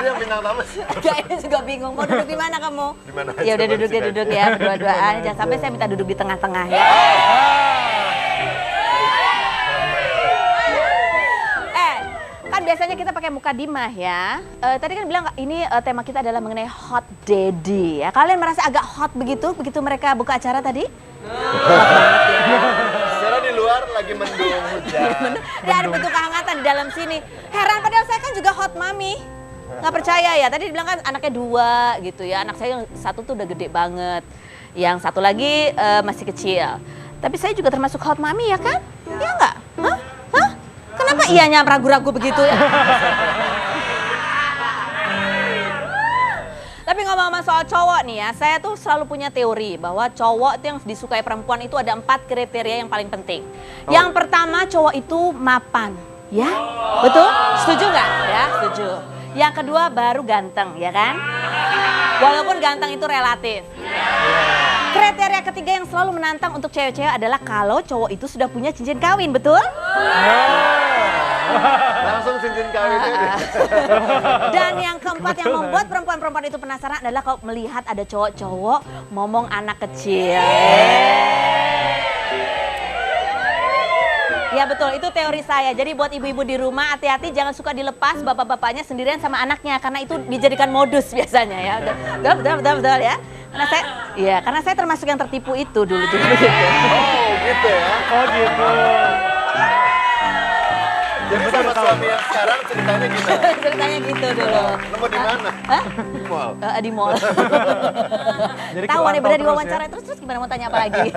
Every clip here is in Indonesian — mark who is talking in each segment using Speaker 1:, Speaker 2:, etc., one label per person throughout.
Speaker 1: yang bintang tamu sih?
Speaker 2: Kayaknya juga bingung, mau duduk di mana kamu?
Speaker 1: Di mana
Speaker 2: Ya
Speaker 1: aja,
Speaker 2: udah duduk
Speaker 1: sini
Speaker 2: duduk
Speaker 1: aja.
Speaker 2: ya, berdua-duaan. Jangan sampai saya minta duduk di tengah-tengah ya. Kan biasanya kita pakai mukadimah ya. Tadi kan bilang ini tema kita adalah mengenai hot daddy ya. Kalian merasa agak hot begitu mereka buka acara tadi?
Speaker 1: Secara di luar lagi mendung hujan.
Speaker 2: Ya ada bentuk kehangatan di dalam sini. Heran padahal saya kan juga hot mami. Nggak percaya ya, tadi dibilang kan anaknya 2 gitu ya. Anak saya yang satu tuh udah gede banget. Yang satu lagi masih kecil. Tapi saya juga termasuk hot mami ya kan? Iya nggak? Hah? Kenapa ianya ragu-ragu begitu ya? Tapi ngomong-ngomong soal cowok nih ya, saya tuh selalu punya teori bahwa cowok itu yang disukai perempuan itu ada 4 kriteria yang paling penting. Yang pertama cowok itu mapan, ya? Betul? Setuju nggak? Ya, setuju. Yang kedua baru ganteng, ya kan? Walaupun ganteng itu relatif. Kriteria ketiga yang selalu menantang untuk cewek-cewek adalah kalau cowok itu sudah punya cincin kawin, betul?
Speaker 1: Langsung cincin kawinnya deh.
Speaker 2: Dan yang keempat yang membuat perempuan-perempuan itu penasaran adalah kalau melihat ada cowok-cowok ngomong anak kecil. Ya betul, itu teori saya. Jadi buat ibu-ibu di rumah hati-hati jangan suka dilepas bapak-bapaknya sendirian sama anaknya karena itu dijadikan modus biasanya ya. Betul ya. Karena saya termasuk yang tertipu itu dulu gitu.
Speaker 1: Oh gitu ya.
Speaker 3: Oh gitu.
Speaker 1: Jadi sama suami yang sekarang ceritanya gimana?
Speaker 2: Ceritanya gitu dulu.
Speaker 1: Nemu di mana?
Speaker 2: Hah?
Speaker 1: Di mall.
Speaker 2: Di mall.
Speaker 3: Jadi
Speaker 2: Tahu nih
Speaker 3: kepantau
Speaker 2: benar
Speaker 3: terus
Speaker 2: diwawancara
Speaker 3: ya.
Speaker 2: terus gimana mau tanya apa lagi?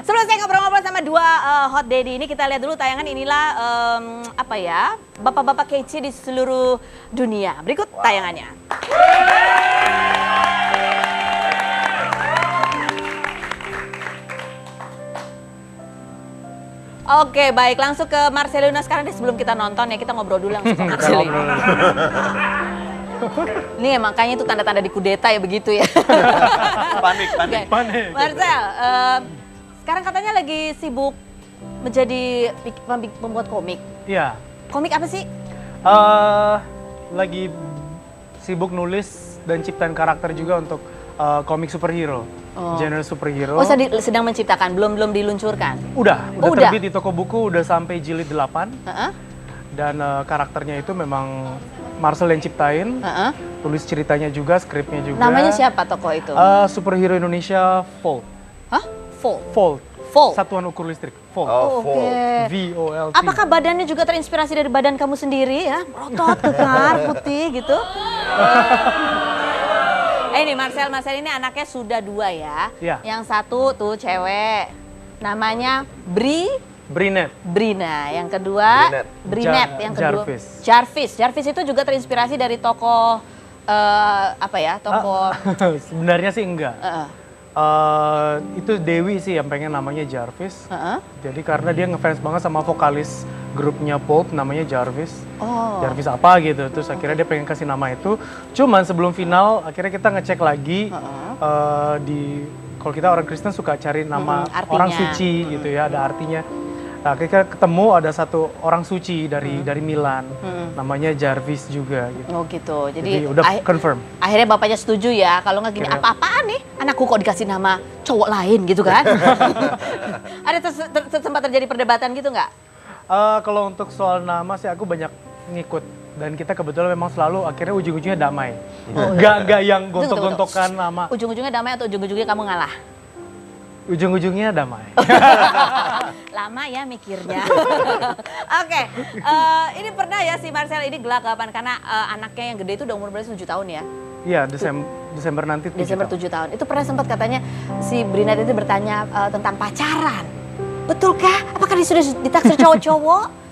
Speaker 2: Sebelum saya ngobrol-ngobrol sama 2 hot daddy ini kita lihat dulu tayangan inilah bapak-bapak kece di seluruh dunia. Berikut tayangannya. Oke, baik. Langsung ke Marcelina sekarang deh sebelum kita nonton ya. Kita ngobrol dulu langsung ke Marcelina. Ini makanya itu tanda-tanda di kudeta ya begitu ya.
Speaker 1: Panik.
Speaker 2: Oke.
Speaker 3: Panik.
Speaker 2: Marcel, sekarang katanya lagi sibuk menjadi pembuat komik.
Speaker 3: Iya.
Speaker 2: Komik apa sih?
Speaker 3: Lagi sibuk nulis dan ciptain karakter juga untuk komik superhero. Genre superhero.
Speaker 2: Oh, sedang menciptakan, belum diluncurkan.
Speaker 3: Udah
Speaker 2: Udah.
Speaker 3: terbit di toko buku, udah sampai jilid 8.
Speaker 2: Heeh.
Speaker 3: Dan karakternya itu memang Marcel yang ciptain.
Speaker 2: Heeh.
Speaker 3: Tulis ceritanya juga, skripnya juga.
Speaker 2: Namanya siapa tokoh itu?
Speaker 3: Superhero Indonesia Volt.
Speaker 2: Hah? Volt.
Speaker 3: Volt.
Speaker 2: Volt.
Speaker 3: Satuan ukur listrik. Volt.
Speaker 1: Oh,
Speaker 2: Oke.
Speaker 3: VOLT.
Speaker 2: Apakah badannya juga terinspirasi dari badan kamu sendiri ya? Merotot, kekar, putih gitu? Ini Marcel ini anaknya sudah 2 ya.
Speaker 3: Iya.
Speaker 2: Yang satu tuh cewek, namanya
Speaker 3: Brinet.
Speaker 2: Brina. Yang kedua
Speaker 1: Brinet.
Speaker 2: Yang kedua
Speaker 3: Jarvis.
Speaker 2: Jarvis itu juga terinspirasi dari tokoh tokoh
Speaker 3: Sebenarnya sih enggak.
Speaker 2: Heeh.
Speaker 3: Itu Dewi sih yang pengen namanya Jarvis.
Speaker 2: Heeh.
Speaker 3: Jadi karena dia ngefans banget sama vokalis grupnya Pulp namanya Jarvis.
Speaker 2: Oh.
Speaker 3: Jarvis apa gitu. Terus akhirnya dia pengen kasih nama itu. Cuman sebelum final akhirnya kita ngecek lagi di kalau kita orang Kristen suka cari nama
Speaker 2: artinya.
Speaker 3: orang suci gitu ya, ada artinya. Nah, akhirnya ketemu ada satu orang suci dari Milan. Namanya Jarvis juga gitu.
Speaker 2: Oh gitu.
Speaker 3: Jadi udah confirm.
Speaker 2: Akhirnya bapaknya setuju ya. Kalau nggak gini,
Speaker 3: Akhirnya.
Speaker 2: apa-apaan nih? Anakku kok dikasih nama cowok lain gitu kan? Ada sempat terjadi perdebatan gitu nggak?
Speaker 3: Kalau untuk soal nama sih aku banyak ngikut dan kita kebetulan memang selalu akhirnya ujung-ujungnya damai. Gak yang gontok-gontokan nama.
Speaker 2: Ujung-ujungnya damai atau ujung-ujungnya kamu ngalah?
Speaker 3: Ujung-ujungnya damai.
Speaker 2: Lama ya mikirnya. Oke, ini pernah ya si Marcel ini gelagapan karena anaknya yang gede itu udah umur berapa 7 tahun ya?
Speaker 3: Iya, Desember nanti 7
Speaker 2: Desember
Speaker 3: tahun.
Speaker 2: 7 tahun. Itu pernah sempat katanya si Brinat itu bertanya tentang pacaran. Betulkah? Apakah dia sudah ditaksir cowok-cowok?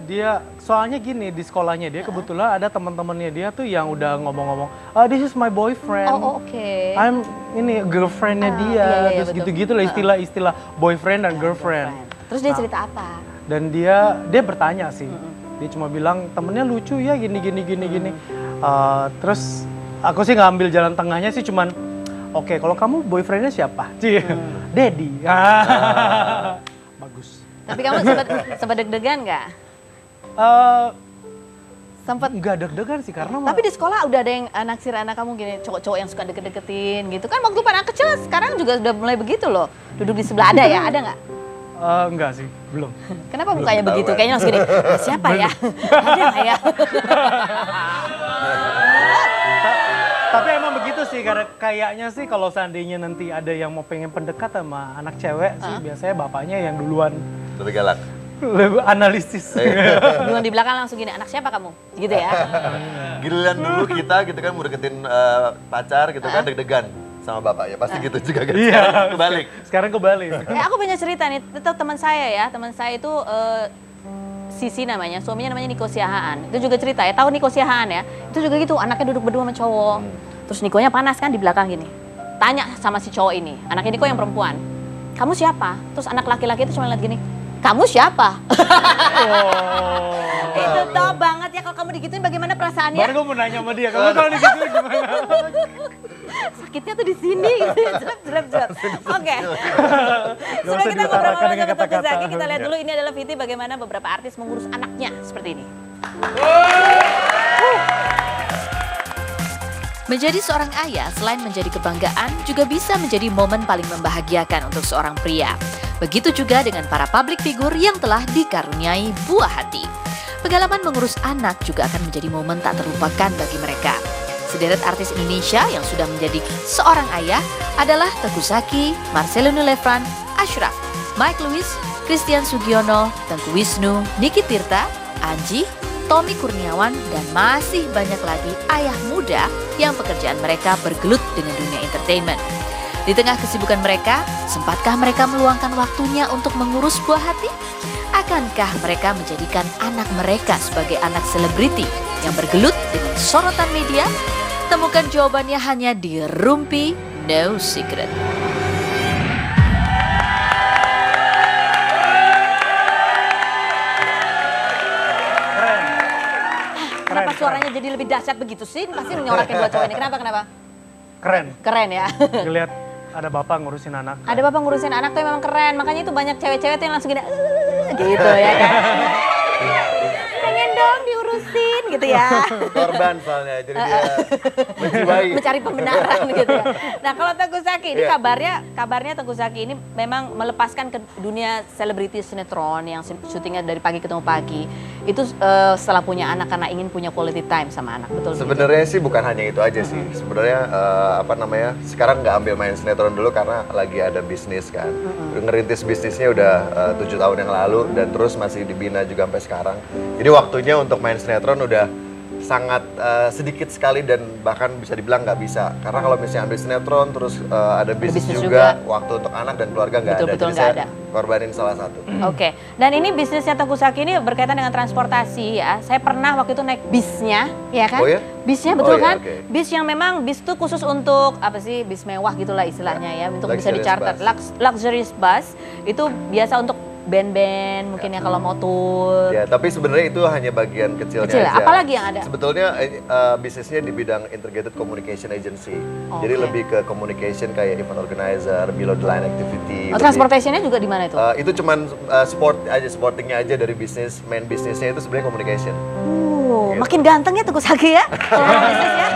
Speaker 3: Dia soalnya gini di sekolahnya dia kebetulan ada teman-temannya dia tuh yang udah ngomong-ngomong, this is my boyfriend.
Speaker 2: Oh, oke.
Speaker 3: I'm ini girlfriendnya dia,
Speaker 2: iya,
Speaker 3: terus
Speaker 2: betul.
Speaker 3: gitu-gitu lah istilah-istilah boyfriend dan girlfriend.
Speaker 2: Terus dia cerita apa?
Speaker 3: Dan dia bertanya sih, dia cuma bilang temennya lucu ya gini. Terus aku sih ngambil jalan tengahnya sih cuman, oke, kalau kamu boyfriendnya siapa? Daddy. Bagus.
Speaker 2: Tapi kamu sempat deg-degan nggak? Sempet.
Speaker 3: Nggak deg-degan sih karena
Speaker 2: Tapi di sekolah udah ada yang naksir anak kamu gini, cowok-cowok yang suka deket-deketin gitu kan waktu anak kecil sekarang juga udah mulai begitu loh. Duduk di sebelah ada ya, ada nggak?
Speaker 3: enggak sih, belum.
Speaker 2: Kenapa mukanya
Speaker 1: ketahuan.
Speaker 2: begitu? Kayaknya langsung gini, siapa ya? Ada nggak ya?
Speaker 3: Tapi emang begitu sih, karena kayaknya sih kalau seandainya nanti ada yang mau pengen pendekat sama anak cewek sih, biasanya bapaknya yang duluan
Speaker 1: Lebih galak.
Speaker 3: lebih analisis.
Speaker 2: Duluan di belakang langsung gini, anak siapa kamu? Gitu ya?
Speaker 1: Giliran dulu kita gitu kan mau deketin pacar gitu kan deg-degan sama bapaknya. Pasti gitu juga kan.
Speaker 3: Iya.
Speaker 1: Sekarang kebalik.
Speaker 3: Sekarang kebalik.
Speaker 2: Aku punya cerita nih, itu teman saya ya, teman saya itu Sisi namanya, suaminya namanya Niko Siahaan. Itu juga cerita ya, tahu Niko Siahaan ya? Itu juga gitu, anaknya duduk berdua sama cowok. Terus Nikonya panas kan di belakang gini. Tanya sama si cowok ini, anaknya Niko yang perempuan. Kamu siapa? Terus anak laki-laki itu cuma lihat gini, kamu siapa? Itu tau banget ya kalau kamu digituin bagaimana perasaannya?
Speaker 3: Baru gue mau nanya sama dia, kamu kalau di situ gimana?
Speaker 2: Sakitnya tuh di sini gitu ya, jelek. Oke. Sebelum
Speaker 3: usah
Speaker 2: kita
Speaker 3: diutarakan
Speaker 2: ngobrol-ngobrol
Speaker 3: dengan
Speaker 2: dengan
Speaker 3: kata-kata.
Speaker 2: Zaki, kita lihat dulu ini adalah VT bagaimana beberapa artis mengurus anaknya seperti ini.
Speaker 4: Menjadi seorang ayah selain menjadi kebanggaan juga bisa menjadi momen paling membahagiakan untuk seorang pria. Begitu juga dengan para public figure yang telah dikaruniai buah hati. Pengalaman mengurus anak juga akan menjadi momen tak terlupakan bagi mereka. Sederet artis Indonesia yang sudah menjadi seorang ayah adalah Teuku Zacky, Marcelino Lefran, Ashraf, Mike Lewis, Christian Sugiono, Tengku Wisnu, Niki Tirta, Anji, Tommy Kurniawan, dan masih banyak lagi ayah muda yang pekerjaan mereka bergelut dengan dunia entertainment. Di tengah kesibukan mereka, sempatkah mereka meluangkan waktunya untuk mengurus buah hati? Akankah mereka menjadikan anak mereka sebagai anak selebriti yang bergelut dengan sorotan media? Temukan jawabannya hanya di Rumpi No Secret.
Speaker 2: Kenapa suaranya jadi lebih dahsyat begitu sih? Pasti menyorakin dua cowok ini. Kenapa?
Speaker 3: Keren.
Speaker 2: Keren ya.
Speaker 3: Ngeliat ada bapak ngurusin anak.
Speaker 2: Ada bapak ngurusin anak tuh memang keren. Makanya itu banyak cewek-cewek tuh yang langsung gini, gitu ya kan. Pengen dong diurusin gitu ya.
Speaker 1: Korban soalnya, jadi dia menjiwai.
Speaker 2: Mencari pembenaran gitu ya. Nah kalau Teuku Zacky ini
Speaker 1: Iya.
Speaker 2: kabarnya Teuku Zacky ini memang melepaskan ke dunia selebriti sinetron yang syutingnya dari pagi ketemu pagi. Itu setelah punya anak karena ingin punya quality time sama anak, betul?
Speaker 1: Sebenarnya sih bukan hanya itu aja sih. Sebenarnya sekarang nggak ambil main sinetron dulu karena lagi ada bisnis kan. Ngerintis bisnisnya udah 7 tahun yang lalu dan terus masih dibina juga sampai sekarang. Jadi waktunya untuk main sinetron udah sangat sedikit sekali dan bahkan bisa dibilang nggak bisa. Karena kalau misalnya ambil sinetron terus ada bisnis juga, waktu untuk anak dan keluarga nggak ada.
Speaker 2: Betul-betul
Speaker 1: Jadi
Speaker 2: nggak
Speaker 1: saya
Speaker 2: ada.
Speaker 1: korbanin salah satu.
Speaker 2: Oke, dan ini bisnisnya Teuku Zacky ini berkaitan dengan transportasi ya. Saya pernah waktu itu naik bisnya, ya kan?
Speaker 1: Oh ya?
Speaker 2: Bisnya betul
Speaker 1: Oh ya,
Speaker 2: kan?
Speaker 1: oke.
Speaker 2: Bis yang memang bis itu khusus untuk apa sih? Bis mewah gitulah istilahnya ya, untuk bisa
Speaker 1: Luxurious
Speaker 2: dicarter.
Speaker 1: bus.
Speaker 2: Luxurious bus itu biasa untuk band-band mungkin ya kalau mau tour.
Speaker 1: Ya, tapi sebenarnya itu hanya bagian kecilnya
Speaker 2: Kecil ya?
Speaker 1: aja.
Speaker 2: Apalagi yang ada?
Speaker 1: Sebetulnya bisnisnya di bidang integrated communication agency.
Speaker 2: Oke.
Speaker 1: Jadi lebih ke communication kayak event organizer, below the line activity.
Speaker 2: Oh,
Speaker 1: lebih-
Speaker 2: transportationnya juga di mana itu?
Speaker 1: Itu cuman supportingnya aja dari bisnis, main bisnisnya itu sebenarnya communication.
Speaker 2: Makin ganteng ya Teuku Zacky ya. Kalau mau bisnis ya.